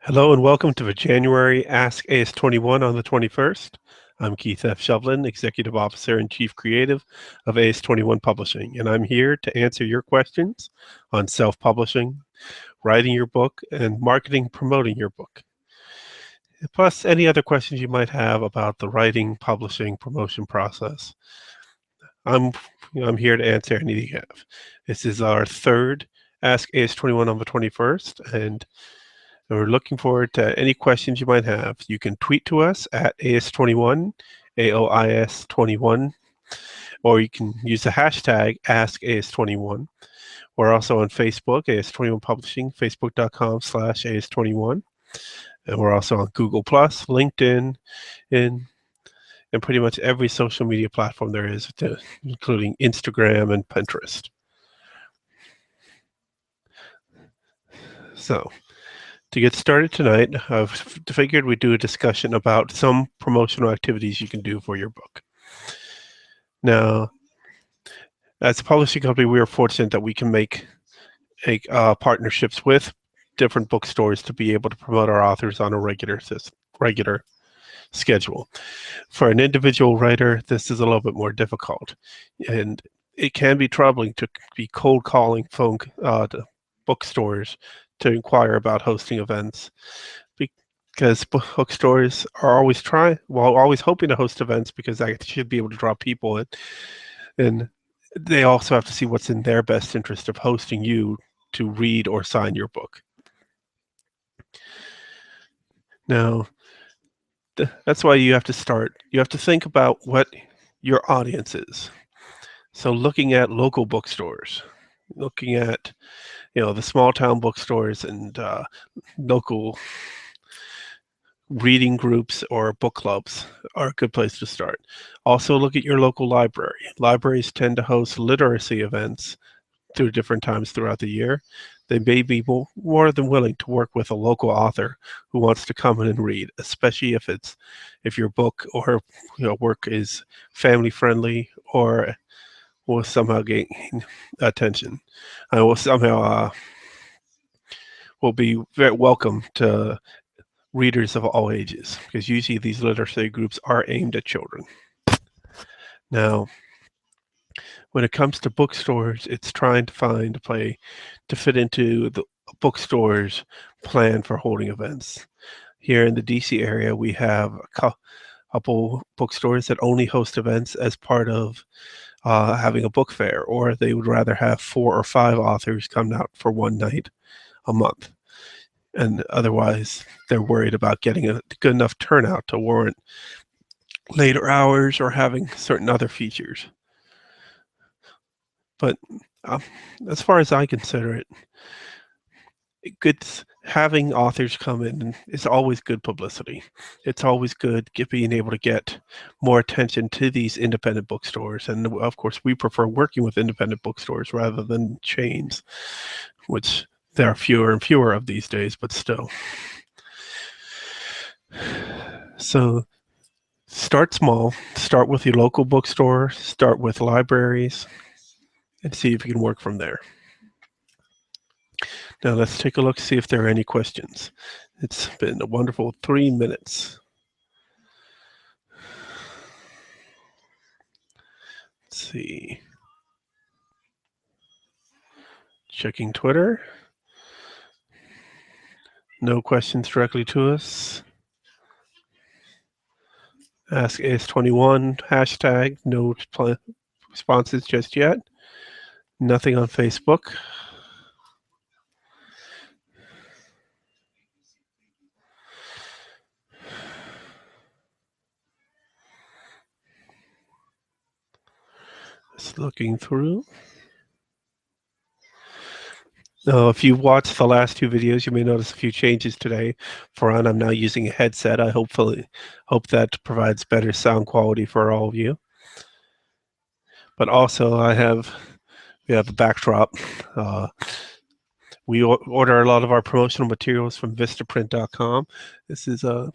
Hello and welcome to the January Ask AS21 on the 21st. I'm Keith F. Shovlin, Executive Officer and Chief Creative of AS21 Publishing, and I'm here to answer your questions on self-publishing, writing your book, and marketing, promoting your book. Plus, any other questions you might have about the writing, publishing, promotion process. I'm here to answer anything you have. This is our third Ask AS21 on the 21st, and we're looking forward to any questions you might have. You can tweet to us at AS21, aois21, or you can use the hashtag AskAS21. We're also on Facebook, AS21 Publishing, facebook.com/AS21. And we're also on Google+, LinkedIn, and pretty much every social media platform there is, including Instagram and Pinterest. So, to get started tonight, I've figured we'd do a discussion about some promotional activities you can do for your book. Now, as a publishing company, we are fortunate that we can make partnerships with different bookstores to be able to promote our authors on a regular schedule. For an individual writer, this is a little bit more difficult, and it can be troubling to be cold calling to bookstores to inquire about hosting events, because bookstores are always always hoping to host events because that should be able to draw people in, and they also have to see what's in their best interest of hosting you to read or sign your book. Now, that's why you have to start. You have to think about what your audience is. So looking at local bookstores, looking at the small town bookstores and local reading groups or book clubs are a good place to start. Also look at your local library. Libraries tend to host literacy events through different times throughout the year. They may be more than willing to work with a local author who wants to come in and read, especially if your book or work is family friendly or will somehow gain attention. I will somehow will be very welcome to readers of all ages, because usually these literacy groups are aimed at children. Now, when it comes to bookstores, it's trying to find a play to fit into the bookstore's plan for holding events. Here in the DC area, we have a couple bookstores that only host events as part of having a book fair, or they would rather have 4 or 5 authors come out for one night a month. And otherwise, they're worried about getting a good enough turnout to warrant later hours or having certain other features. But as far as I consider it, having authors come in is always good publicity. It's always good being able to get more attention to these independent bookstores. And of course, we prefer working with independent bookstores rather than chains, which there are fewer and fewer of these days, but still. So start small, start with your local bookstore, start with libraries, and see if you can work from there. Now let's take a look, see if there are any questions. It's been a wonderful 3 minutes. Let's see. Checking Twitter. No questions directly to us. Ask AS21 hashtag, no responses just yet. Nothing on Facebook. Just looking through. If you watched the last 2 videos, you may notice a few changes today. I'm now using a headset. I hope that provides better sound quality for all of you. But also, we have a backdrop. We order a lot of our promotional materials from vistaprint.com. This is a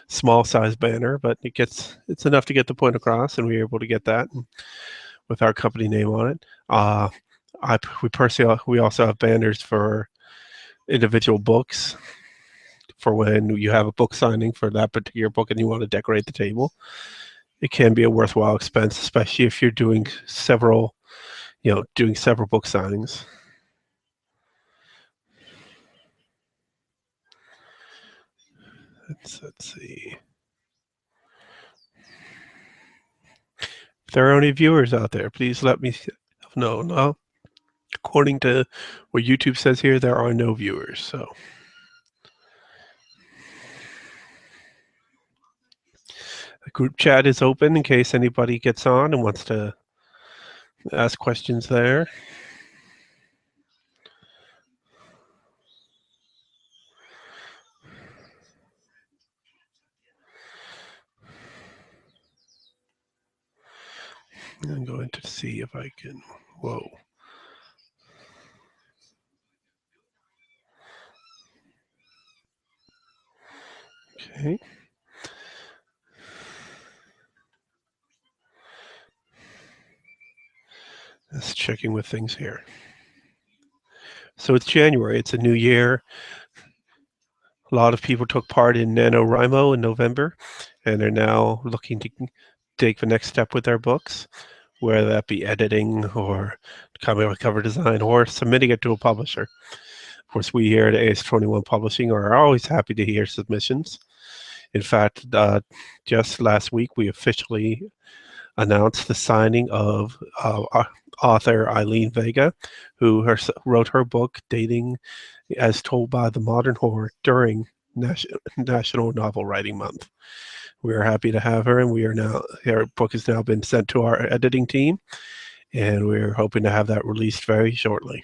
small size banner, but it's enough to get the point across, and we were able to get that with our company name on it. We also have banners for individual books. for when you have a book signing for that particular book and you want to decorate the table. It can be a worthwhile expense, especially if you're doing several book signings. Let's see. If there are any viewers out there, please let me know. No, according to what YouTube says here, there are no viewers. So the group chat is open in case anybody gets on and wants to ask questions there. I'm going to see if I can. Whoa. Okay. Just checking with things here. So it's January. It's a new year. A lot of people took part in NaNoWriMo in November, and are now looking to take the next step with their books, whether that be editing or coming up with cover design or submitting it to a publisher. Of course, we here at aois21 Publishing are always happy to hear submissions. In fact, just last week, we officially announced the signing of author Eileen Vega, who wrote her book dating as told by the modern horror during National Novel Writing Month. We are happy to have her, and her book has now been sent to our editing team, and we're hoping to have that released very shortly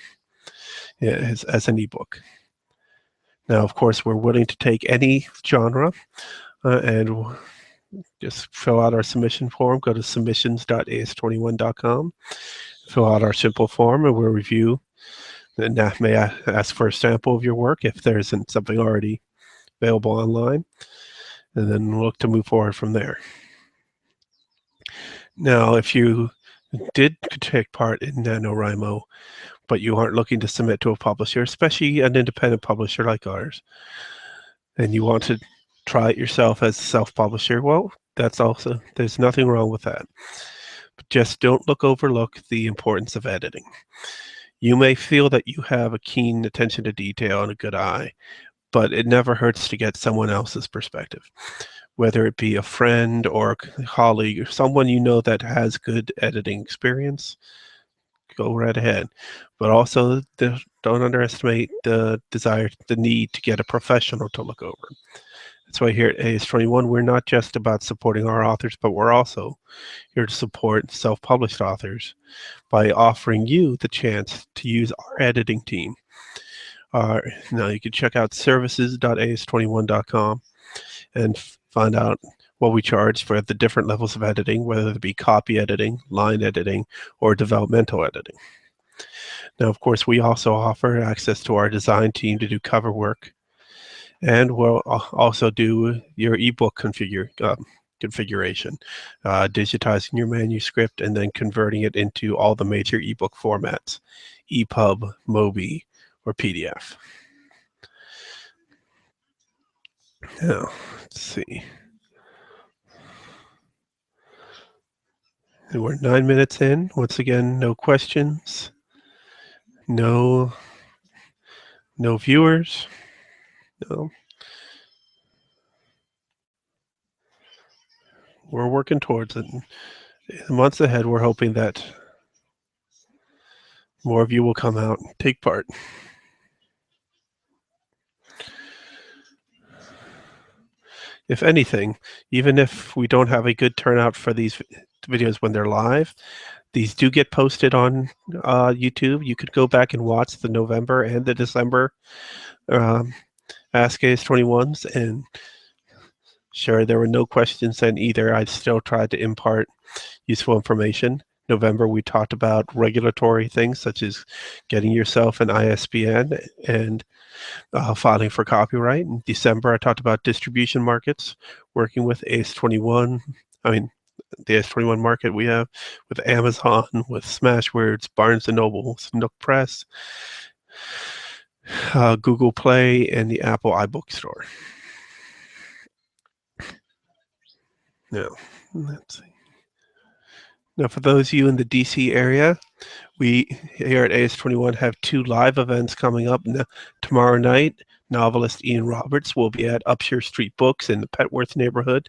as an ebook. Now, of course, we're willing to take any genre, and just fill out our submission form. Go to submissions.aois21.com. Fill out our simple form, and we'll review. And that may ask for a sample of your work if there isn't something already available online, and then we'll look to move forward from there. Now, if you did take part in NaNoWriMo, but you aren't looking to submit to a publisher, especially an independent publisher like ours, and you want to try it yourself as a self-publisher, well, there's nothing wrong with that. But just don't overlook the importance of editing. You may feel that you have a keen attention to detail and a good eye, but it never hurts to get someone else's perspective, whether it be a friend or a colleague or someone you know that has good editing experience. Go right ahead, but also don't underestimate the need to get a professional to look over. That's why here at aois21, we're not just about supporting our authors, but we're also here to support self-published authors by offering you the chance to use our editing team. Now you can check out services.aois21.com and find out what we charge for the different levels of editing, whether it be copy editing, line editing, or developmental editing. Now, of course, we also offer access to our design team to do cover work, and we'll also do your ebook configuration, digitizing your manuscript and then converting it into all the major ebook formats, EPUB, MOBI, or PDF. Now, let's see. And we're 9 minutes in. Once again, no questions, no viewers. No. We're working towards it. In the months ahead, we're hoping that more of you will come out and take part. If anything, even if we don't have a good turnout for these videos when they're live, these do get posted on YouTube. You could go back and watch the November and the December Ask aois21s, and sure, there were no questions in either. I still tried to impart useful information. November, we talked about regulatory things such as getting yourself an ISBN and filing for copyright. In December, I talked about distribution markets, working with aois21. The aois21 market we have with Amazon, with Smashwords, Barnes & Noble, Nook Press, Google Play, and the Apple iBook Store. Now, let's see. Now, for those of you in the DC area, we here at AS21 have 2 live events coming up. Tomorrow night, novelist Ian Roberts will be at Upshur Street Books in the Petworth neighborhood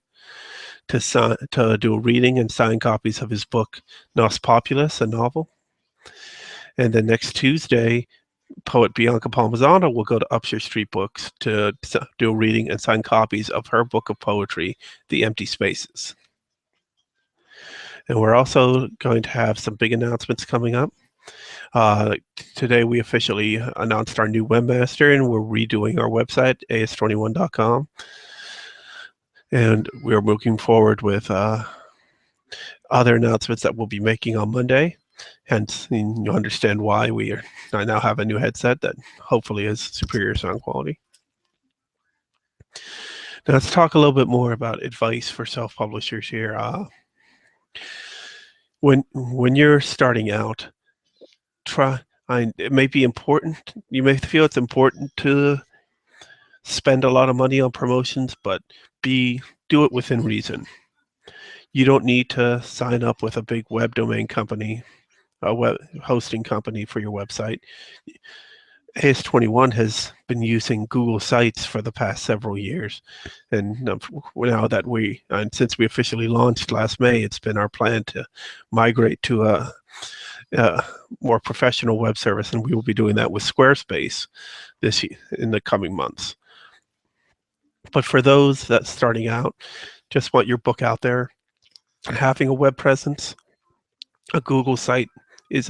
to do a reading and sign copies of his book, Nos Populus, a novel. And then next Tuesday, poet Bianca Palmisano will go to Upshur Street Books to do a reading and sign copies of her book of poetry, The Empty Spaces. And we're also going to have some big announcements coming up. Today we officially announced our new webmaster, and we're redoing our website, aois21.com. And we're moving forward with other announcements that we'll be making on Monday. Hence, you understand why I now have a new headset that hopefully has superior sound quality. Now let's talk a little bit more about advice for self-publishers here. When you're starting out, it may be important. You may feel it's important to spend a lot of money on promotions, but do it within reason. You don't need to sign up with a big web domain company, a web hosting company for your website. AS21 has been using Google Sites for the past several years, and now that since we officially launched last May, it's been our plan to migrate to a more professional web service, and we will be doing that with Squarespace in the coming months. But for those that's starting out, just want your book out there, having a web presence, a Google site is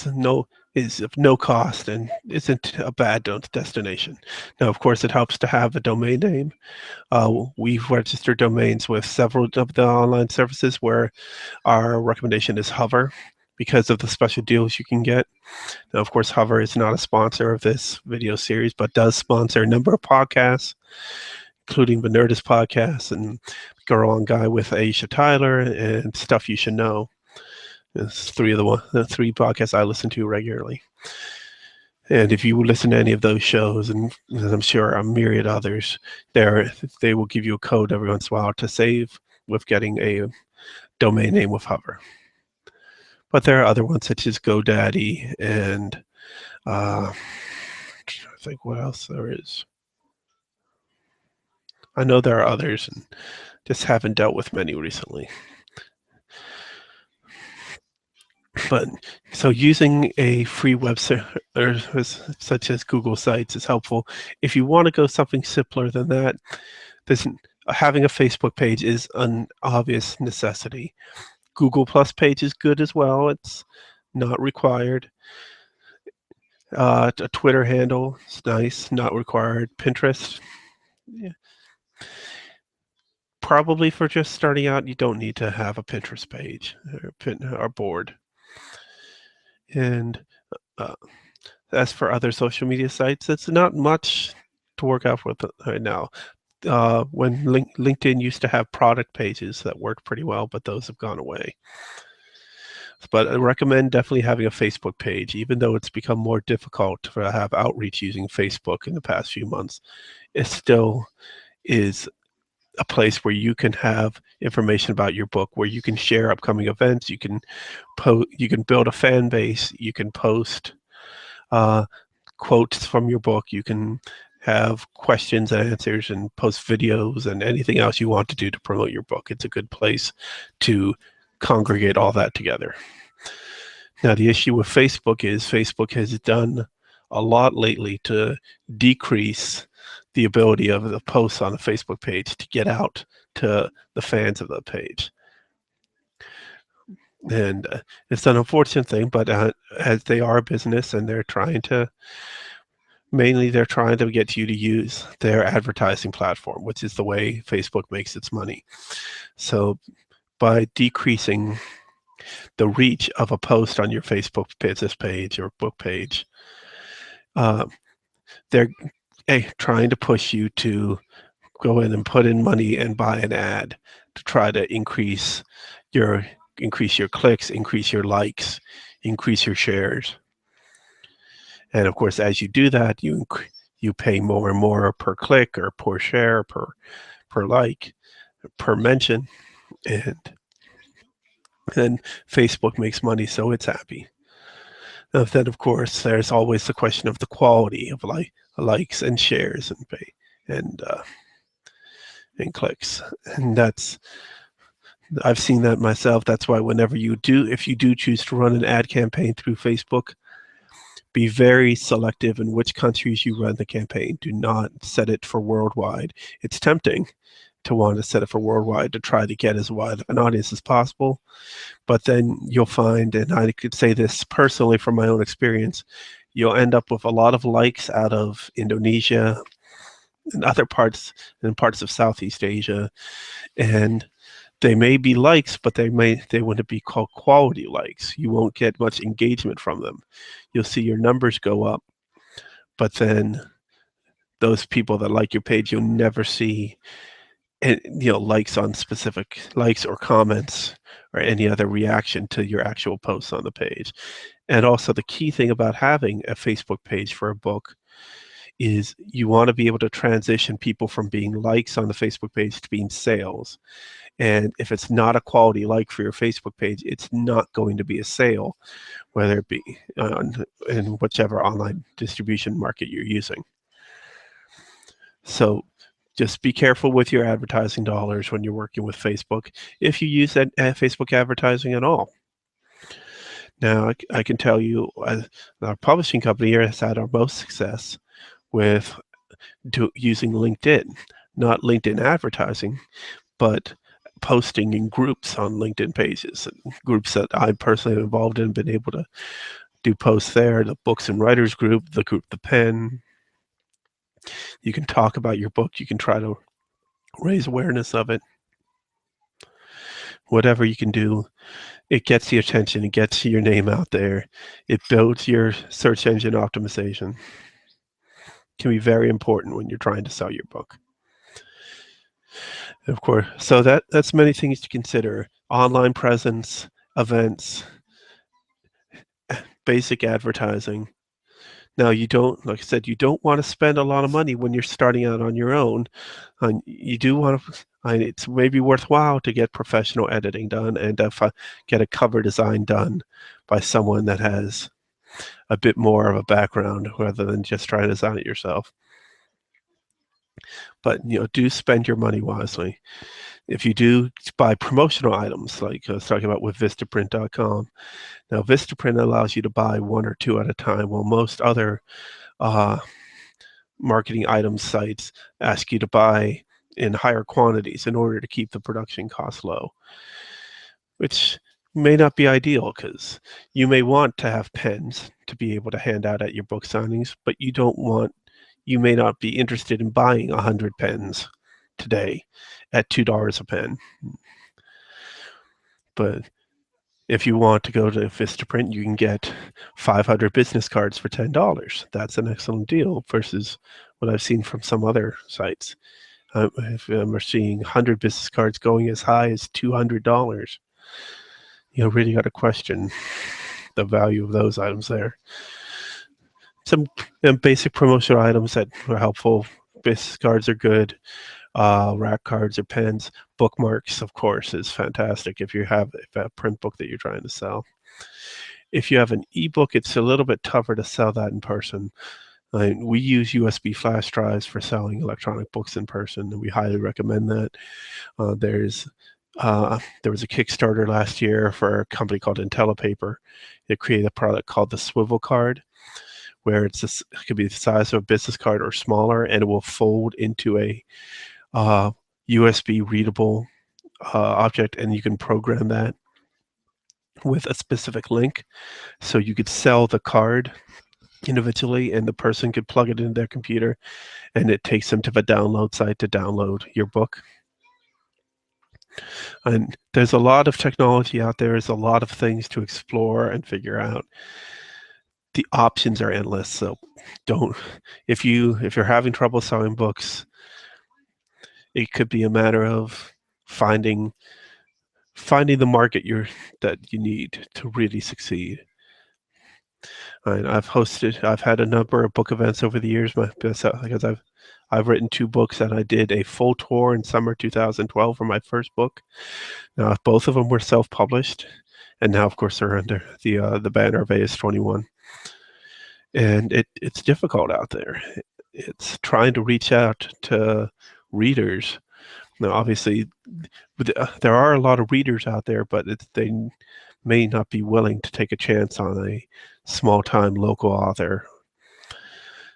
of no cost and isn't a bad destination. Now, of course, it helps to have a domain name. We've registered domains with several of the online services where our recommendation is Hover because of the special deals you can get. Now, of course, Hover is not a sponsor of this video series, but does sponsor a number of podcasts, including the Nerdist podcast and Girl on Guy with Aisha Tyler and Stuff You Should Know. It's the 3 podcasts I listen to regularly. And if you listen to any of those shows, and I'm sure a myriad others, they will give you a code every once in a while to save with getting a domain name with Hover. But there are other ones such as GoDaddy and I think what else there is. I know there are others and just haven't dealt with many recently. But so using a free web service such as Google Sites is helpful. If you want to go something simpler than that, having a Facebook page is an obvious necessity. Google Plus page is good as well. It's not required. A Twitter handle is nice, not required. Pinterest, yeah. Probably for just starting out, you don't need to have a Pinterest page or board. And as for other social media sites, it's not much to work out with right now. When LinkedIn used to have product pages that worked pretty well, but those have gone away. But I recommend definitely having a Facebook page, even though it's become more difficult to have outreach using Facebook in the past few months. It still is a place where you can have information about your book, where you can share upcoming events, you can build a fan base, you can post quotes from your book, you can have questions and answers and post videos and anything else you want to do to promote your book. It's a good place to congregate all that together. Now, the issue with Facebook is Facebook has done a lot lately to decrease the ability of the posts on a Facebook page to get out to the fans of the page. And it's an unfortunate thing, but as they are a business and they're trying to get you to use their advertising platform, which is the way Facebook makes its money. So by decreasing the reach of a post on your Facebook business page or book page, they're trying to push you to go in and put in money and buy an ad to try to increase your clicks, increase your likes, increase your shares. And of course, as you do that, you pay more and more per click or per share, per like, per mention, and then Facebook makes money, so it's happy. Then, of course, there's always the question of the quality of likes and shares and uh, and clicks, and I've seen that myself. That's why if you do choose to run an ad campaign through Facebook, be very selective in which countries you run the campaign. Do not set it for worldwide. It's tempting to want to set it for worldwide to try to get as wide of an audience as possible. But then you'll find, and I could say this personally from my own experience, you'll end up with a lot of likes out of Indonesia and parts of Southeast Asia. And they may be likes, but they wouldn't be called quality likes. You won't get much engagement from them. You'll see your numbers go up, but then those people that like your page, you'll never see likes on specific likes or comments or any other reaction to your actual posts on the page. And also the key thing about having a Facebook page for a book is you want to be able to transition people from being likes on the Facebook page to being sales. And if it's not a quality like for your Facebook page, it's not going to be a sale, whether it be in whichever online distribution market you're using. So just be careful with your advertising dollars when you're working with Facebook, if you use that Facebook advertising at all. Now, I can tell you, our publishing company here has had our most success with using LinkedIn, not LinkedIn advertising, but posting in groups on LinkedIn pages, groups that I personally am involved in, been able to do posts there, the books and writers group, the pen. You can talk about your book. You can try to raise awareness of it. Whatever you can do, it gets the attention. It gets your name out there. It builds your search engine optimization. It can be very important when you're trying to sell your book. Of course, so that's many things to consider: online presence, events, basic advertising. Now, you don't, like I said, you don't want to spend a lot of money when you're starting out on your own. You do want to, it's maybe worthwhile to get professional editing done and get a cover design done by someone that has a bit more of a background rather than just trying to design it yourself. But, do spend your money wisely. If you do buy promotional items, like I was talking about with Vistaprint.com, now Vistaprint allows you to buy one or two at a time, while most other marketing item sites ask you to buy in higher quantities in order to keep the production costs low, which may not be ideal because you may want to have pens to be able to hand out at your book signings, but you may not be interested in buying 100 pens today at $2 a pen. But if you want to go to Vistaprint, you can get 500 business cards for $10. That's an excellent deal versus what I've seen from some other sites. We're seeing 100 business cards going as high as $200. Really got to question the value of those items there. Some basic promotional items that are helpful. Business cards are good. Rack cards or pens. Bookmarks, of course, is fantastic if you have a print book that you're trying to sell. If you have an ebook, it's a little bit tougher to sell that in person. We use USB flash drives for selling electronic books in person, and we highly recommend that. There was a Kickstarter last year for a company called IntelliPaper. It created a product called the Swivel Card, where it could be the size of a business card or smaller, and it will fold into a USB readable object, and you can program that with a specific link. So you could sell the card individually, and the person could plug it into their computer, and it takes them to the download site to download your book. And there's a lot of technology out there. There's a lot of things to explore and figure out. The options are endless. So if you're having trouble selling books, it could be a matter of finding the market that you need to really succeed. And I've had a number of book events over the years because I've written 2 books, and I did a full tour in summer 2012 for my first book. Now, both of them were self-published, and now, of course, they're under the banner of aois21. And it's difficult out there. It's trying to reach out to readers. Now, obviously, there are a lot of readers out there, but they may not be willing to take a chance on a small-time local author.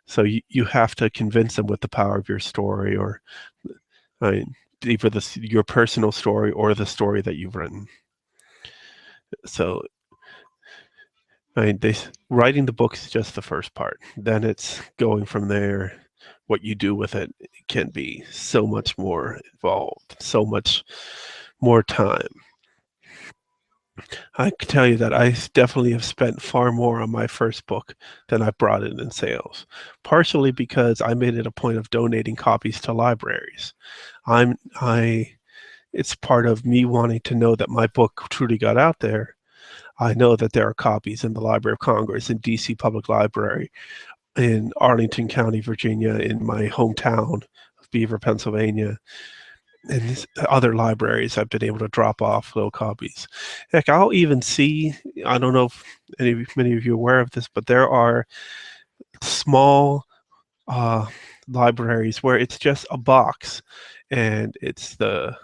So you have to convince them with the power of your story, or either your personal story or the story that you've written. So writing the book is just the first part. Then it's going from there. What you do with it can be so much more involved, so much more time. I can tell you that I definitely have spent far more on my first book than I brought in sales, partially because I made it a point of donating copies to libraries. It's part of me wanting to know that my book truly got out there. I know that there are copies in the Library of Congress, in DC Public Library, in Arlington County, Virginia, in my hometown of Beaver, Pennsylvania, and other libraries. I've been able to drop off little copies. Heck, I'll even see, I don't know if many of you are aware of this, but there are small libraries where it's just a box, and it's the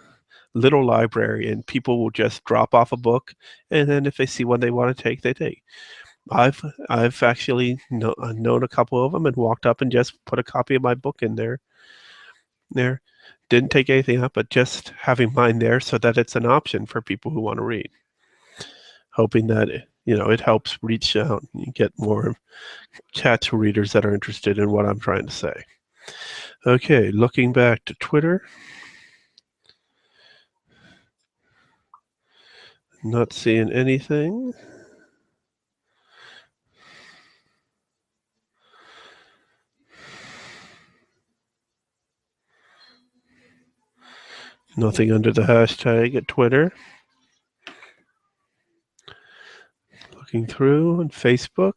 little library, and people will just drop off a book, and then if they see one they want to take, they take. I've actually known a couple of them and walked up and just put a copy of my book in there. Didn't take anything up, but just having mine there so that it's an option for people who want to read. Hoping that it helps reach out and get more chat to readers that are interested in what I'm trying to say. Okay, looking back to Twitter. Not seeing anything. Nothing under the hashtag at Twitter. Looking through on Facebook.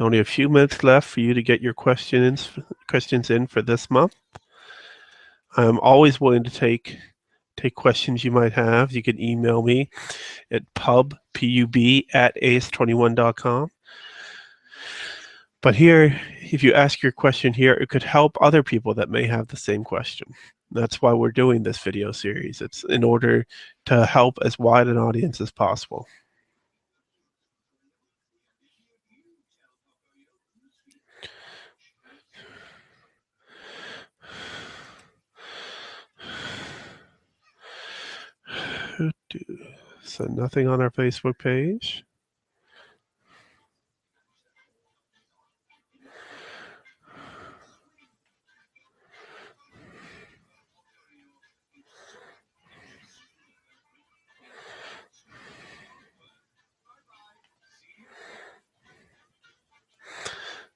Only a few minutes left for you to get your questions in for this month. I'm always willing to take questions you might have. You can email me at pub@aois21.com. But here, if you ask your question here, it could help other people that may have the same question. That's why we're doing this video series. It's in order to help as wide an audience as possible. So nothing on our Facebook page.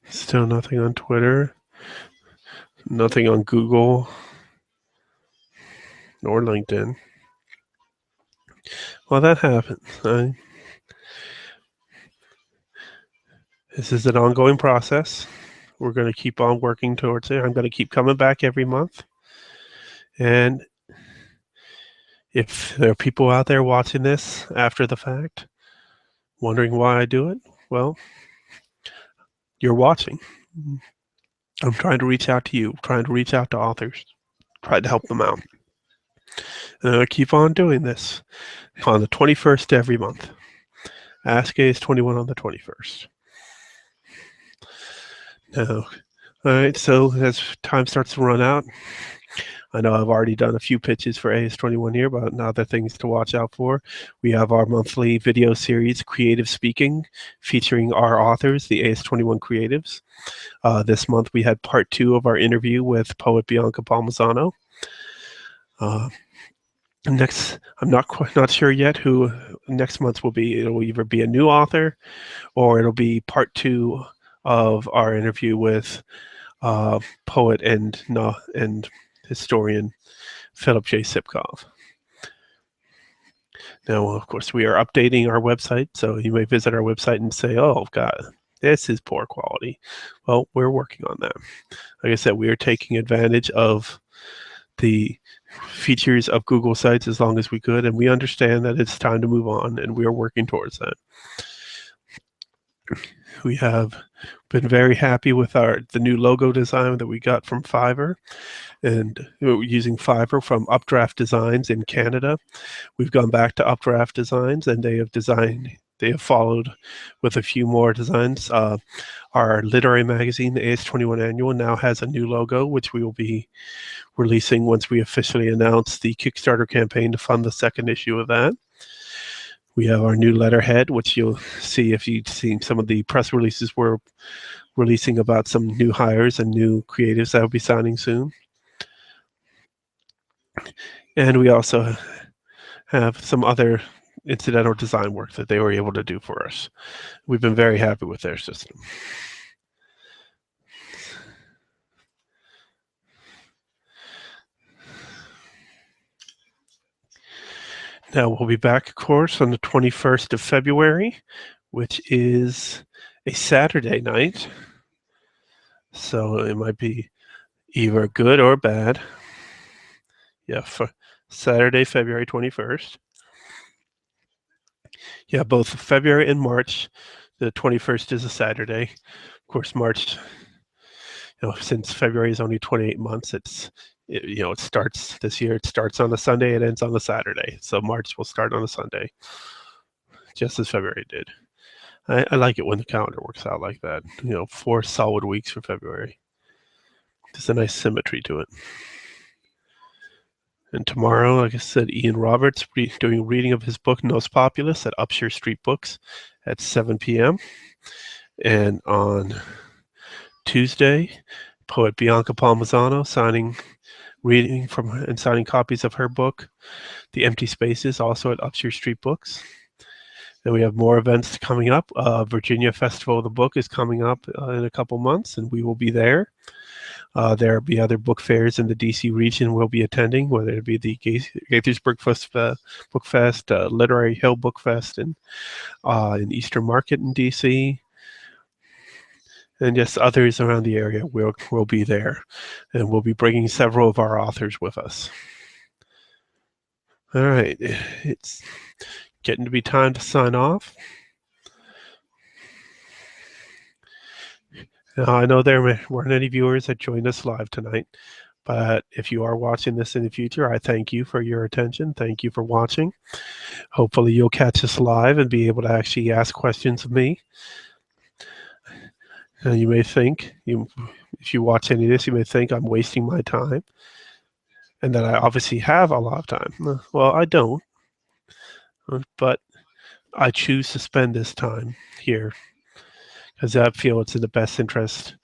Still nothing on Twitter. Nothing on Google or LinkedIn. Well, that happens. This is an ongoing process. We're going to keep on working towards it. I'm going to keep coming back every month. And if there are people out there watching this after the fact, wondering why I do it, well, you're watching. I'm trying to reach out to you, trying to reach out to authors, trying to help them out. And I keep on doing this on the 21st every month. Ask aois21 on the 21st. Now, all right, so as time starts to run out, I know I've already done a few pitches for aois21 here, but other things to watch out for. We have our monthly video series, Creative Speaking, featuring our authors, the aois21 creatives. This month we had part 2 of our interview with poet Bianca Palmisano. Next, I'm not sure yet who next month will be. It'll either be a new author or it'll be part 2 of our interview with poet and historian Philip J. Sipkov. Now, of course, we are updating our website, so you may visit our website and say, "Oh, God, this is poor quality." Well, we're working on that. Like I said, we are taking advantage of the features of Google Sites as long as we could, and we understand that it's time to move on, and we are working towards that. We have been very happy with the new logo design that we got from Fiverr, and we're using Fiverr from Updraft Designs in Canada. We've gone back to Updraft Designs, and they have followed with a few more designs. Our literary magazine, the aois21 Annual, now has a new logo, which we will be releasing once we officially announce the Kickstarter campaign to fund the second issue of that. We have our new letterhead, which you'll see if you've seen some of the press releases we're releasing about some new hires and new creatives that will be signing soon. And we also have some other incidental design work that they were able to do for us. We've been very happy with their system. Now we'll be back, of course, on the 21st of February, which is a Saturday night. So it might be either good or bad. Yeah, for Saturday, February 21st. Yeah, both February and March. The 21st is a Saturday. Of course, March, since February is only 28 months, it starts this year. It starts on a Sunday, it ends on a Saturday. So March will start on a Sunday, just as February did. I like it when the calendar works out like that. 4 solid weeks for February. There's a nice symmetry to it. And tomorrow, like I said, Ian Roberts doing a reading of his book, Nos Populus, at Upshur Street Books at 7 p.m. And on Tuesday, poet Bianca Palmisano signing copies of her book, The Empty Spaces, also at Upshur Street Books. Then we have more events coming up. Virginia Festival of the Book is coming up in a couple months, and we will be there. There will be other book fairs in the DC region we'll be attending, whether it be the Gaithersburg Book Fest, Literary Hill Book Fest in Eastern Market in DC, and just others around the area. We'll be there, and we'll be bringing several of our authors with us. All right, it's getting to be time to sign off. Now, I know there weren't any viewers that joined us live tonight, but if you are watching this in the future, I thank you for your attention. Thank you for watching. Hopefully you'll catch us live and be able to actually ask questions of me. And you may think, if you watch any of this, you may think I'm wasting my time and that I obviously have a lot of time. Well, I don't, but I choose to spend this time here because I feel it's in the best interest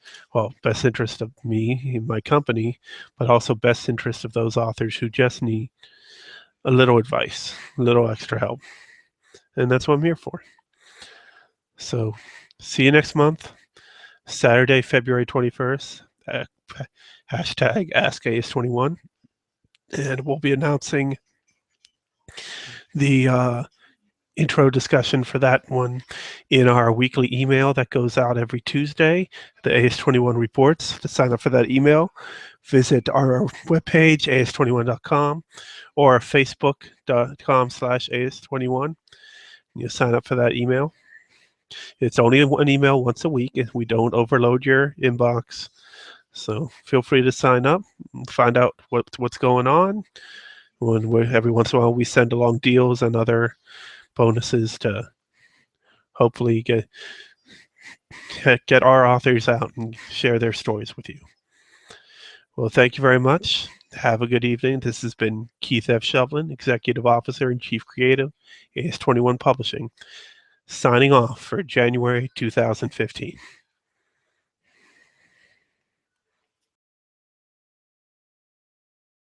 of me, my company, but also best interest of those authors who just need a little advice, a little extra help. And that's what I'm here for. So see you next month, Saturday, February 21st, hashtag AskAois21. And we'll be announcing the intro discussion for that one in our weekly email that goes out every Tuesday, the aois21 reports. To sign up for that email, visit our webpage, aois21.com, or facebook.com/aois21. You sign up for that email. It's only one email once a week. We don't overload your inbox. So feel free to sign up and find out what's going on. Every once in a while, we send along deals and other bonuses to hopefully get our authors out and share their stories with you. Well, thank you very much. Have a good evening. This has been Keith F. Shovlin, Executive Officer and Chief Creative, aois21 Publishing, signing off for January 2015.